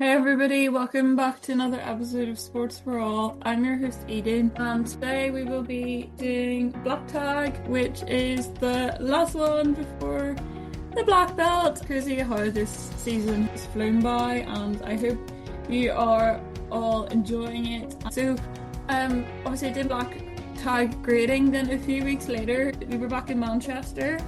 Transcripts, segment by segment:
Hey everybody, welcome back to another episode of Sports for All. I'm your host Eden, and today we will be doing Black Tag, which is the last one before the black belt. Crazy how this season has flown by, and I hope you are all enjoying it. Obviously I did Black Tag grading, then a few weeks later we were back in Manchester.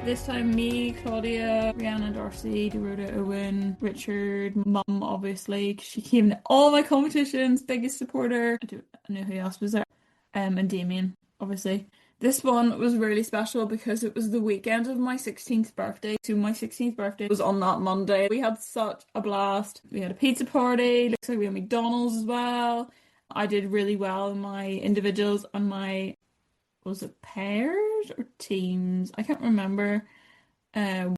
This time me, Claudia, Rihanna, Darcy, Dorota, Owen, Richard, Mum, obviously, 'cause she came to all my competitions, biggest supporter. I don't know who else was there. And Damien, obviously. This one was really special because it was the weekend of my 16th birthday. So my 16th birthday was on that Monday. We had such a blast. We had a pizza party. Looks like we had McDonald's as well. I did really well in my individuals and my was it pairs or teams? I can't remember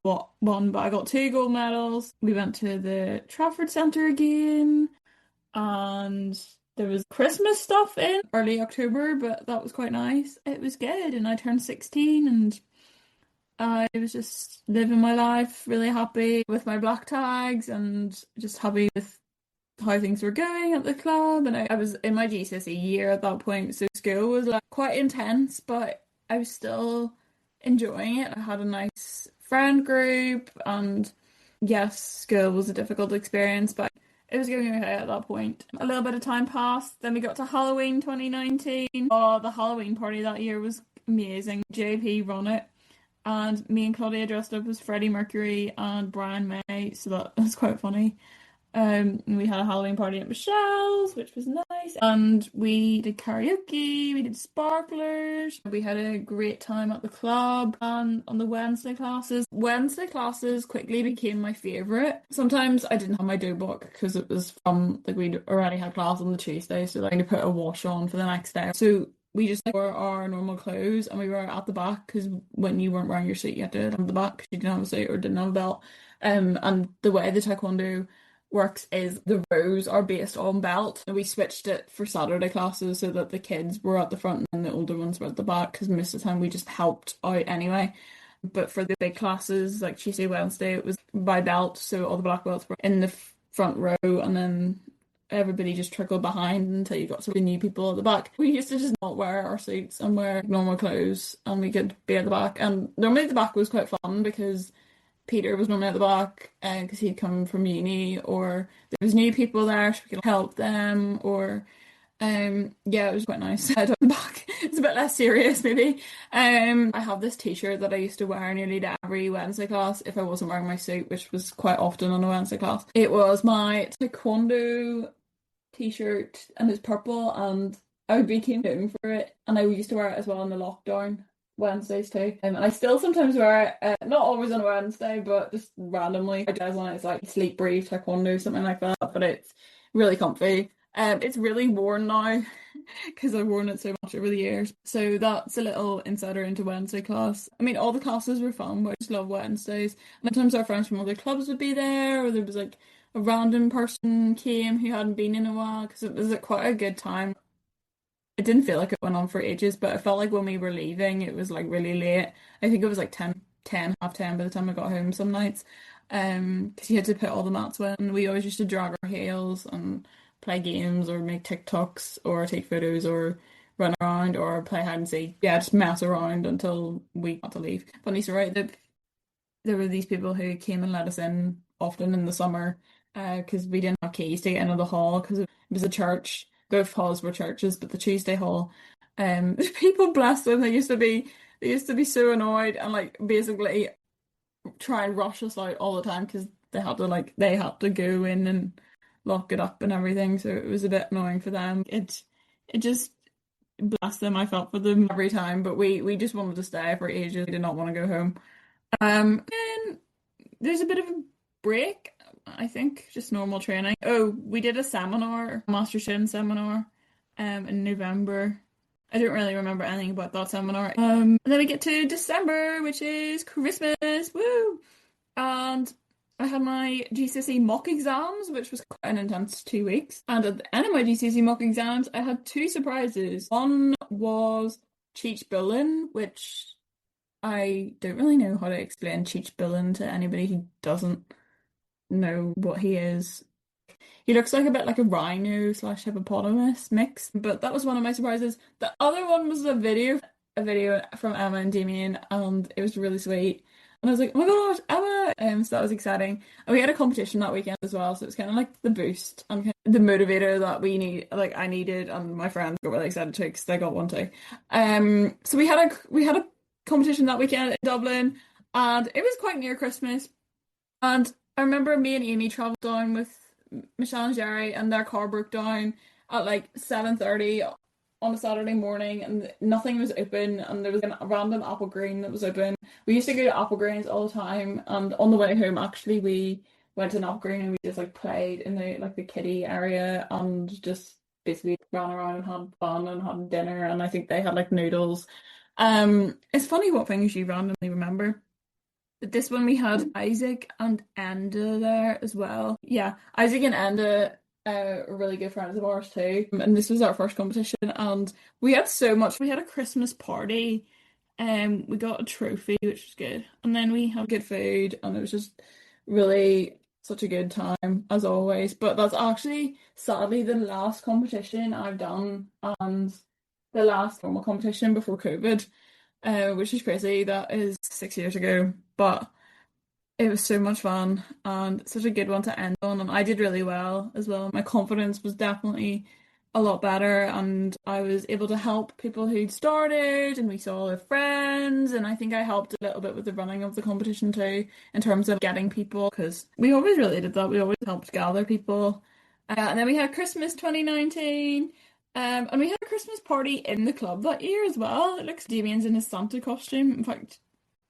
what one, but I got two gold medals. We went to the Trafford Centre again, and there was Christmas stuff in early October, but that was quite nice. It was good, and I turned 16, and I was just living my life, really happy with my black tags, and just happy with how things were going at the club. And I was in my GCSE year at that point, so school was like quite intense, but I was still enjoying it. I had a nice friend group, and yes, school was a difficult experience, but it was going okay at that point. A little bit of time passed, then we got to Halloween 2019. Oh, the Halloween party that year was amazing. JP run it. And me and Claudia dressed up as Freddie Mercury and Brian May, so that was quite funny. And we had a Halloween party at Michelle's, which was nice. And we did karaoke, we did sparklers. We had a great time at the club and on the Wednesday classes. Wednesday classes quickly became my favorite. Sometimes I didn't have my do book because it was from like we'd already had class on the Tuesday, so like I had to put a wash on for the next day. So we just wore our normal clothes and we were at the back because when you weren't wearing your suit, you had to do it on the back because you didn't have a suit or didn't have a belt. And the way the taekwondo works is the rows are based on belt. And we switched it for Saturday classes so that the kids were at the front and the older ones were at the back because most of the time we just helped out anyway. But for the big classes, like Tuesday, Wednesday, it was by belt, so all the black belts were in the front row, and then everybody just trickled behind until you got to the new people at the back. We used to just not wear our suits and wear normal clothes, and we could be at the back. And normally the back was quite fun because Peter was normally at the back because he'd come from uni, or there was new people there so we could help them, or yeah, it was quite nice. At the back, it's a bit less serious maybe. I have this t-shirt that I used to wear nearly to every Wednesday class if I wasn't wearing my suit, which was quite often on a Wednesday class. It was my taekwondo t-shirt and it's purple, and I became known for it, and I used to wear it as well in the lockdown Wednesdays too. And I still sometimes wear it, not always on a Wednesday, but just randomly. I do when it's like sleep brief taekwondo, something like that, but it's really comfy. It's really worn now because I've worn it so much over the years. So that's a little insider into Wednesday class. I mean, all the classes were fun, but I just love Wednesdays. Sometimes our friends from other clubs would be there, or there was like a random person came who hadn't been in a while because it was quite a good time. It didn't feel like it went on for ages, but it felt like when we were leaving, it was like really late. I think it was like 10, half 10 by the time I got home some nights. Because you had to put all the mats in. We always used to drag our heels and play games or make TikToks or take photos or run around or play hide and seek. Yeah, just mess around until we got to leave. Funny story, there were these people who came and let us in often in the summer because we didn't have keys to get into the hall because it was a church. Both halls were churches, but the Tuesday hall, people bless them. They used to be so annoyed and like basically try and rush us out all the time because they had to go in and lock it up and everything. So it was a bit annoying for them. It just bless them. I felt for them every time, but we just wanted to stay for ages. We did not want to go home. And there's a bit of a break, I think, just normal training. Oh, we did a seminar, Master Shin seminar, in November. I don't really remember anything about that seminar. And then we get to December, which is Christmas. Woo! And I had my GCSE mock exams, which was quite an intense 2 weeks. And at the end of my GCSE mock exams, I had two surprises. One was Cheech Bullen, which I don't really know how to explain Cheech Bullen to anybody who doesn't know what he is. He looks like a bit like a rhino slash hippopotamus mix, but that was one of my surprises. The other one was a video from Emma and Damien, and it was really sweet. And I was like, oh my gosh, Emma! So that was exciting. And we had a competition that weekend as well, so it was kind of like the boost and kind of the motivator that like I needed, and my friends got really excited too because they got one too. So we had a competition that weekend in Dublin, and it was quite near Christmas. And I remember me and Amy traveled down with Michelle and Jerry, and their car broke down at like 7:30 on a Saturday morning, and nothing was open, and there was a random Apple Green that was open. We used to go to Apple Greens all the time, and on the way home, actually, we went to an Apple Green and we just like played in the kiddie area and just basically ran around and had fun and had dinner, and I think they had like noodles. It's funny what things you randomly remember. This one we had Isaac and Enda there as well. Yeah, Isaac and Enda are really good friends of ours too. And this was our first competition, and we had so much. We had a Christmas party, and we got a trophy, which was good. And then we had good food, and it was just really such a good time as always. But that's actually sadly the last competition I've done, and the last formal competition before COVID, which is crazy. That is 6 years ago, but it was so much fun and such a good one to end on. And I did really well as well. My confidence was definitely a lot better, and I was able to help people who'd started, and we saw their friends. And I think I helped a little bit with the running of the competition too, in terms of getting people, because we always really did that. We always helped gather people. And then we had Christmas 2019. And we had a Christmas party in the club that year as well. It looks Damien's in his Santa costume. In fact,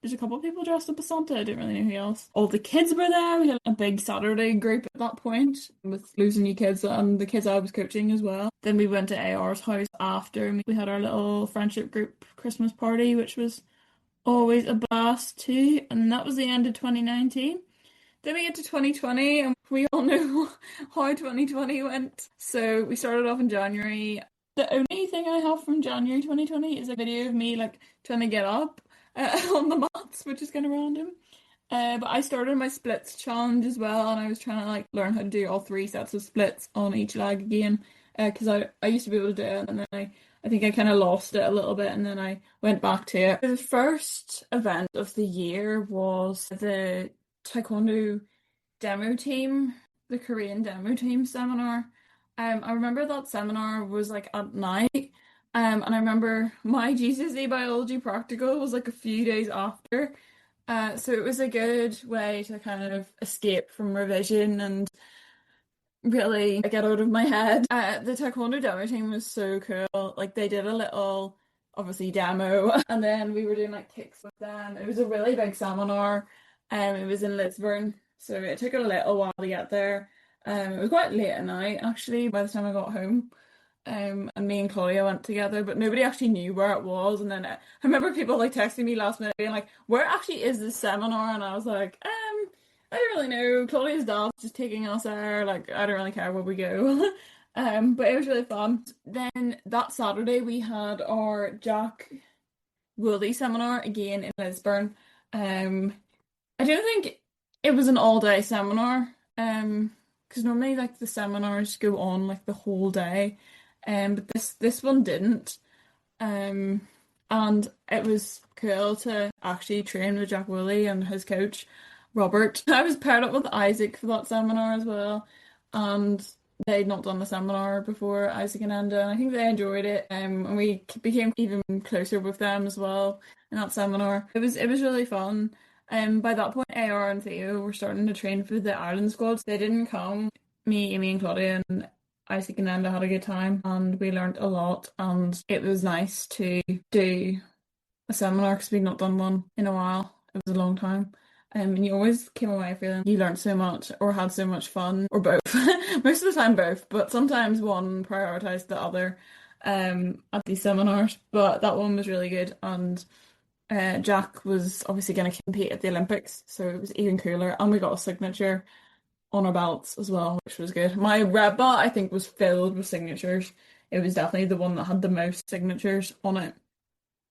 there's a couple of people dressed up as Santa. I didn't really know who else. All the kids were there. We had a big Saturday group at that point with loads of new kids and the kids I was coaching as well. Then we went to AR's house after, and we had our little friendship group Christmas party, which was always a blast too. And that was the end of 2019. Then we get to 2020, and we all know how 2020 went. So we started off in January. The only thing I have from January 2020 is a video of me like trying to get up on the mats, which is kind of random. But I started my splits challenge as well, and I was trying to like learn how to do all three sets of splits on each leg again. Because I used to be able to do it, and then I think I kind of lost it a little bit, and then I went back to it. The first event of the year was the taekwondo demo team, the Korean demo team seminar. I remember that seminar was like at night. And I remember my GCSE biology practical was like a few days after. So it was a good way to kind of escape from revision and really get out of my head. The taekwondo demo team was so cool. Like they did a little, obviously demo, and then we were doing like kicks with them. It was a really big seminar. It was in Lisburn, so it took a little while to get there. It was quite late at night actually by the time I got home. And me and Claudia went together, but nobody actually knew where it was. And then I remember people like texting me last minute being like, "Where actually is this seminar?" And I was like, I don't really know. Claudia's dad's just taking us there. Like, I don't really care where we go." But it was really fun. Then that Saturday we had our Jack Woolley seminar again in Lisburn. I don't think it was an all-day seminar. Because normally like the seminars go on like the whole day. But this one didn't. Um, and it was cool to actually train with Jack Woolley and his coach, Robert. I was paired up with Isaac for that seminar as well, and they'd not done the seminar before, Isaac and Enda, and I think they enjoyed it. And we became even closer with them as well in that seminar. It was really fun. By that point, AR and Theo were starting to train for the Ireland squads. They didn't come. Me, Amy, and Claudia, and Isaac and Enda had a good time, and we learned a lot, and it was nice to do a seminar because we'd not done one in a while. It was a long time. And you always came away feeling you learned so much or had so much fun, or both. Most of the time both, but sometimes one prioritized the other at these seminars. But that one was really good, and Jack was obviously going to compete at the Olympics, so it was even cooler. And we got a signature on our belts as well, which was good. My red belt, I think, was filled with signatures. It was definitely the one that had the most signatures on it.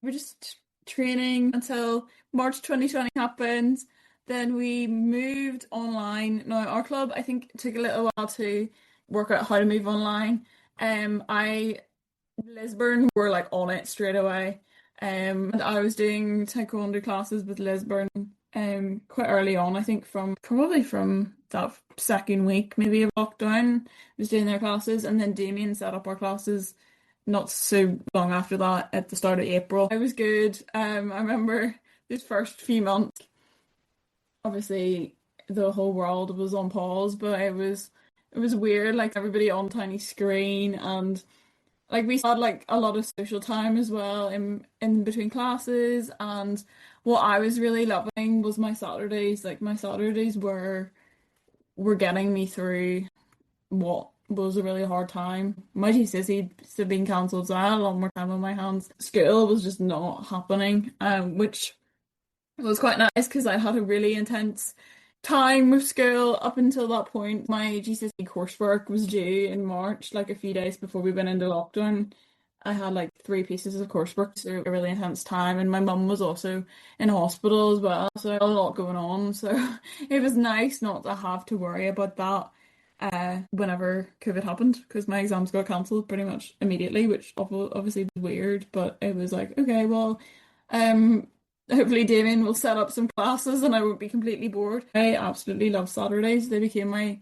We're just training until March 2020 happened. Then we moved online. Now, our club, I think, took a little while to work out how to move online. I Lisburn were like on it straight away. And I was doing taekwondo classes with Lisburn quite early on, I think from probably from that second week maybe of lockdown, I was doing their classes, and then Damien set up our classes not so long after that at the start of April. It was good. I remember these first few months, obviously the whole world was on pause, but it was weird, like everybody on tiny screen, and like we had like a lot of social time as well in between classes. And what I was really loving was my Saturdays. Like my Saturdays were getting me through what was a really hard time. My GCSE had been cancelled, so I had a lot more time on my hands. School was just not happening, which it was quite nice because I had a really intense time with school up until that point. My GCSE coursework was due in March, like a few days before we went into lockdown. I had like three pieces of coursework, so a really intense time, and my mum was also in hospital as well, so I had a lot going on. So it was nice not to have to worry about that whenever COVID happened, because my exams got cancelled pretty much immediately, which obviously was weird, but it was like, okay, well, um, hopefully Damien will set up some classes and I won't be completely bored. I absolutely love Saturdays. They became my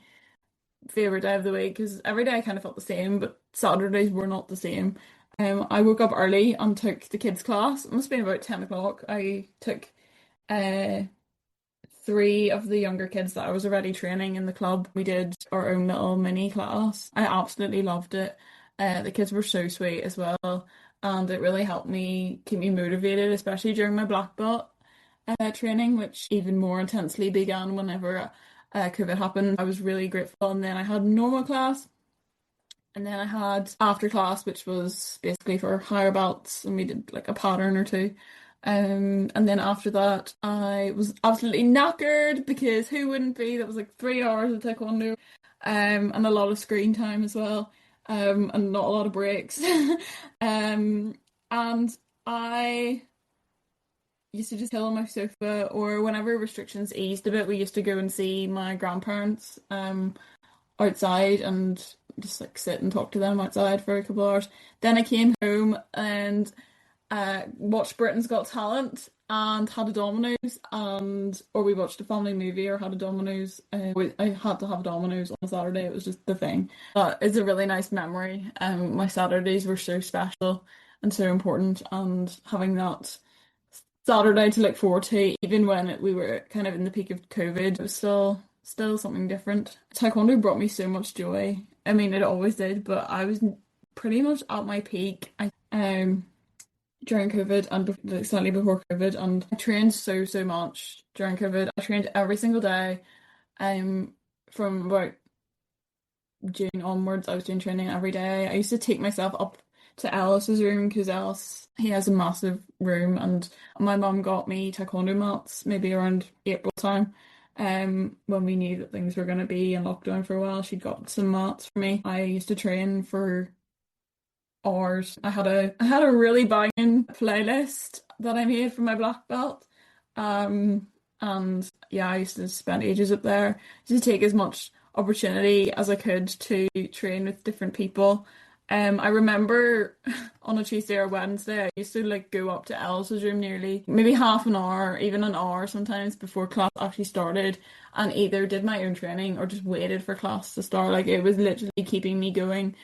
favorite day of the week because every day I kind of felt the same, but Saturdays were not the same. I woke up early and took the kids' class. It must have been about 10 o'clock. I took uh three of the younger kids that I was already training in the club. We did our own little mini class. I absolutely loved it. The kids were so sweet as well, and it really helped me keep me motivated, especially during my black belt training, which even more intensely began whenever COVID happened. I was really grateful, and then I had normal class. And then I had after class, which was basically for higher belts, and we did like a pattern or two. And then after that, I was absolutely knackered because who wouldn't be? That was like 3 hours of taekwondo, and a lot of screen time as well, and not a lot of breaks. Um, and I used to just chill on my sofa, or whenever restrictions eased a bit, we used to go and see my grandparents, outside and just like sit and talk to them outside for a couple of hours. Then I came home and watched Britain's Got Talent and had a Domino's, and or we watched a family movie or had a Domino's. I had to have Domino's on a Saturday. It was just the thing. But it's a really nice memory. My Saturdays were so special and so important, and having that Saturday to look forward to, even when we were kind of in the peak of COVID, it was still something different. Taekwondo brought me so much joy. I mean, it always did, but I was pretty much at my peak. During COVID and like, slightly before COVID, and I trained so much during COVID. I trained every single day. From about June onwards, I was doing training every day. I used to take myself up to Ellis's room because Ellis, he has a massive room, and my mum got me taekwondo mats maybe around April time. When we knew that things were going to be in lockdown for a while, she'd got some mats for me. I used to train for hours. I had a really banging playlist that I made for my black belt. And yeah, I used to spend ages up there. I used to take as much opportunity as I could to train with different people. I remember on a Tuesday or Wednesday, I used to like go up to Elsa's room nearly maybe half an hour, even an hour sometimes before class actually started, and either did my own training or just waited for class to start. Like it was literally keeping me going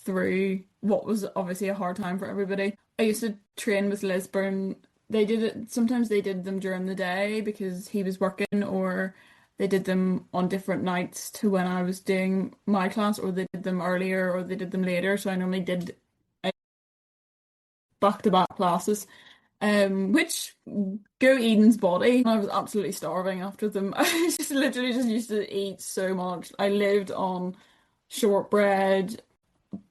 through what was obviously a hard time for everybody. I used to train with Lisburn. They did it, sometimes they did them during the day because he was working, or they did them on different nights to when I was doing my class, or they did them earlier or they did them later. So I normally did back-to-back classes, which go Eden's body. I was absolutely starving after them. I just literally just used to eat so much. I lived on shortbread,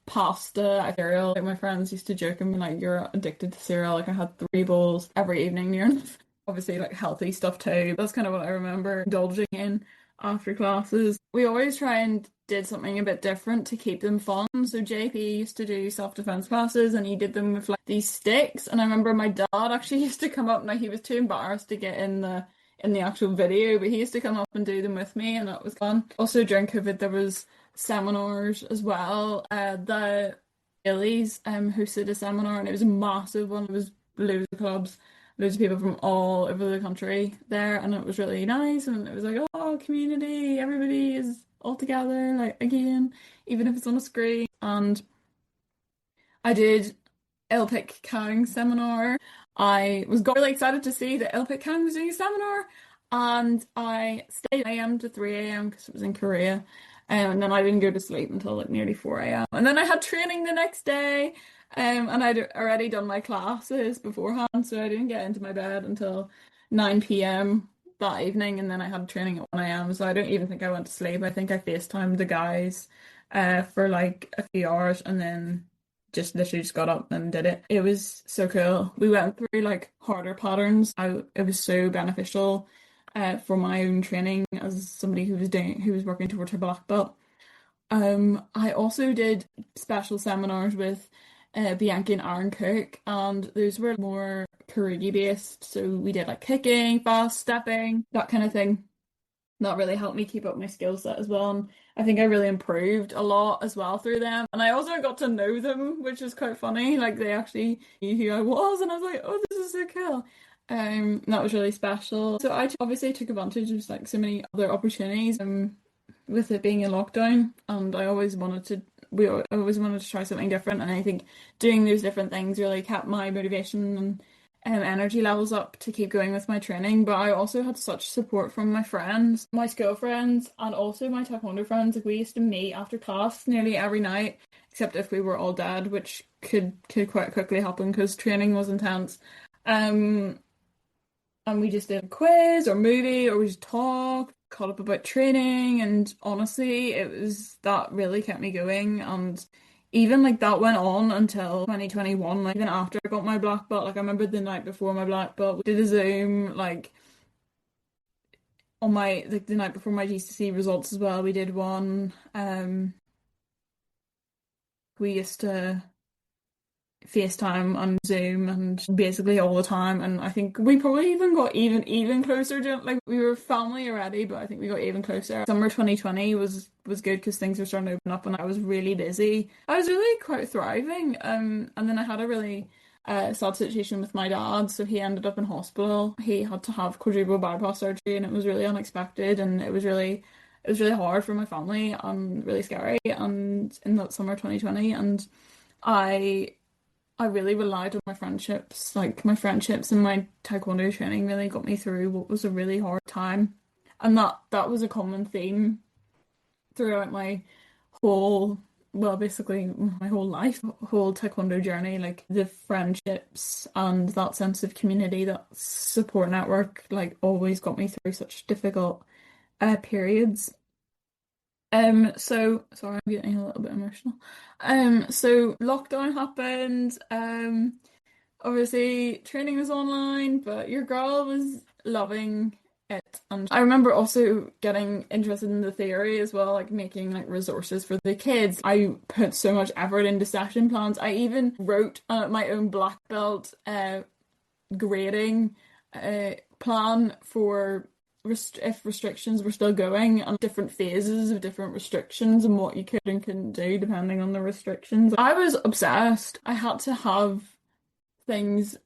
pasta, cereal. Like my friends used to joke and be like, "You're addicted to cereal." Like I had 3 bowls every evening near enough. Obviously, like healthy stuff too. That's kind of what I remember indulging in after classes. We always try and did something a bit different to keep them fun. So JP used to do self-defense classes, and he did them with like these sticks. And I remember my dad actually used to come up. Now he was too embarrassed to get in the actual video, but he used to come up and do them with me, and that was fun. Also during COVID, there was seminars as well. The Illies hosted a seminar and it was a massive one. It was loads of clubs, loads of people from all over the country there, and it was really nice. And it was like, oh, community, everybody is all together, like again, even if it's on a screen. And I did Elpic Kang seminar. I was really excited to see that Elpic Kang was doing a seminar, and I stayed a.m. to 3 a.m. because it was in Korea. And then I didn't go to sleep until like nearly 4 a.m. And then I had training the next day, and I'd already done my classes beforehand, so I didn't get into my bed until 9 p.m. that evening, and then I had training at 1 a.m. So I don't even think I went to sleep. I think I FaceTimed the guys for like a few hours and then just literally just got up and did it. It was so cool. We went through like harder patterns. It was so beneficial for my own training as somebody who was working towards her black belt. I also did special seminars with Bianca and Aaron Cook, and those were more karate based. So we did like kicking, fast stepping, that kind of thing. That really helped me keep up my skill set as well. And I think I really improved a lot as well through them. And I also got to know them, which is quite funny. Like they actually knew who I was, and I was like, oh, this is so cool. That was really special. So obviously took advantage of like so many other opportunities. With it being in lockdown, and I always wanted to try something different, and I think doing those different things really kept my motivation and energy levels up to keep going with my training. But I also had such support from my friends, my school friends, and also my taekwondo friends. Like we used to meet after class nearly every night, except if we were all dead, which could quite quickly happen because training was intense. Um, and we just did a quiz or movie, or we just talked, caught up about training, and honestly, it was that really kept me going. And even like that went on until 2021, like even after I got my black belt. Like I remember the night before my black belt, we did a Zoom like on my like the night before my GCC results as well. We did one. We used to FaceTime on Zoom and basically all the time, and I think we probably even got even closer to like we were family already, but I think we got even closer. Summer 2020 was good because things were starting to open up and I was really busy. I was really quite thriving, and then I had a really sad situation with my dad, so he ended up in hospital. He had to have quadruple bypass surgery, and it was really unexpected, and it was really hard for my family and really scary. And in that summer 2020, and I I really relied on my friendships. Like my friendships and my taekwondo training really got me through what was a really hard time. And that was a common theme throughout my whole, well, basically my whole life, whole taekwondo journey. Like the friendships and that sense of community, that support network, like always got me through such difficult periods. So sorry, I'm getting a little bit emotional. So lockdown happened. Obviously training was online, but your girl was loving it. And I remember also getting interested in the theory as well, like making like resources for the kids. I put so much effort into session plans. I even wrote my own black belt grading plan for if restrictions were still going, and different phases of different restrictions and what you could and couldn't do depending on the restrictions. I was obsessed. I had to have things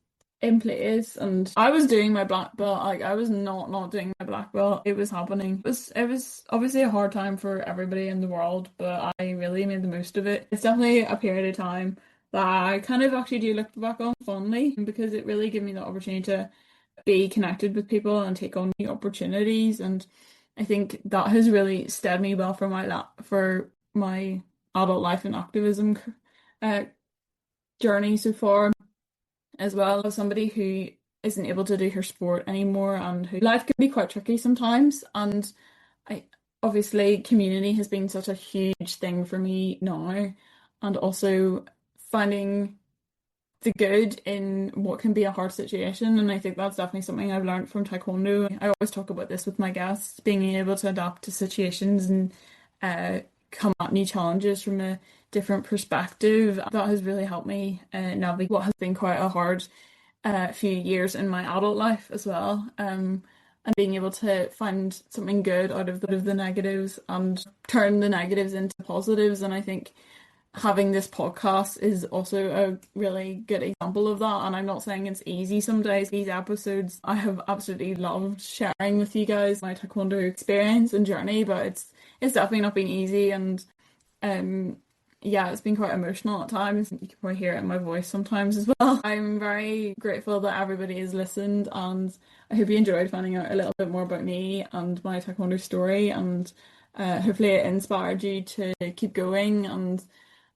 in place, and I was doing my black belt. Like I was not doing my black belt. It was happening. It was obviously a hard time for everybody in the world, but I really made the most of it. It's definitely a period of time that I kind of actually do look back on fondly, because it really gave me the opportunity to be connected with people and take on new opportunities. And I think that has really steered me well for my adult life and activism uh, journey so far, as well as somebody who isn't able to do her sport anymore and who life can be quite tricky sometimes. And I obviously community has been such a huge thing for me now, and also finding the good in what can be a hard situation. And I think that's definitely something I've learned from taekwondo. I always talk about this with my guests, being able to adapt to situations and come at new challenges from a different perspective. That has really helped me navigate what has been quite a hard few years in my adult life as well. and being able to find something good out of the negatives and turn the negatives into positives. And I think having this podcast is also a really good example of that. And I'm not saying it's easy some days. These episodes I have absolutely loved sharing with you guys my taekwondo experience and journey, but it's definitely not been easy. And yeah, it's been quite emotional at times. You can probably hear it in my voice sometimes as well. I'm very grateful that everybody has listened, and I hope you enjoyed finding out a little bit more about me and my taekwondo story, and hopefully it inspired you to keep going and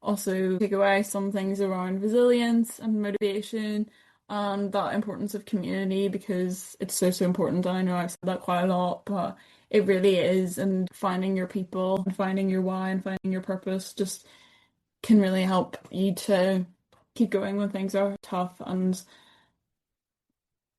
also take away some things around resilience and motivation and that importance of community, because it's so important. I know I've said that quite a lot, but it really is. And finding your people and finding your why and finding your purpose just can really help you to keep going when things are tough, and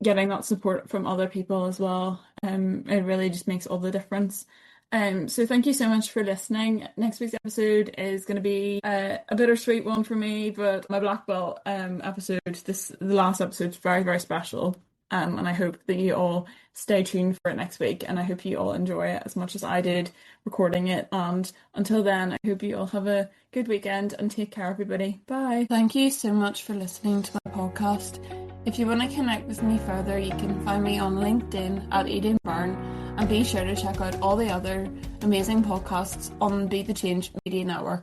getting that support from other people as well. It really just makes all the difference. So thank you so much for listening. Next week's episode is going to be a bittersweet one for me, but my black belt episode, the last episode, is very, very special. And I hope that you all stay tuned for it next week, and I hope you all enjoy it as much as I did recording it. And until then, I hope you all have a good weekend and take care, everybody. Bye. Thank you so much for listening to my podcast. If you want to connect with me further, you can find me on LinkedIn at Eden Byrne, and be sure to check out all the other amazing podcasts on Be the Change Media Network.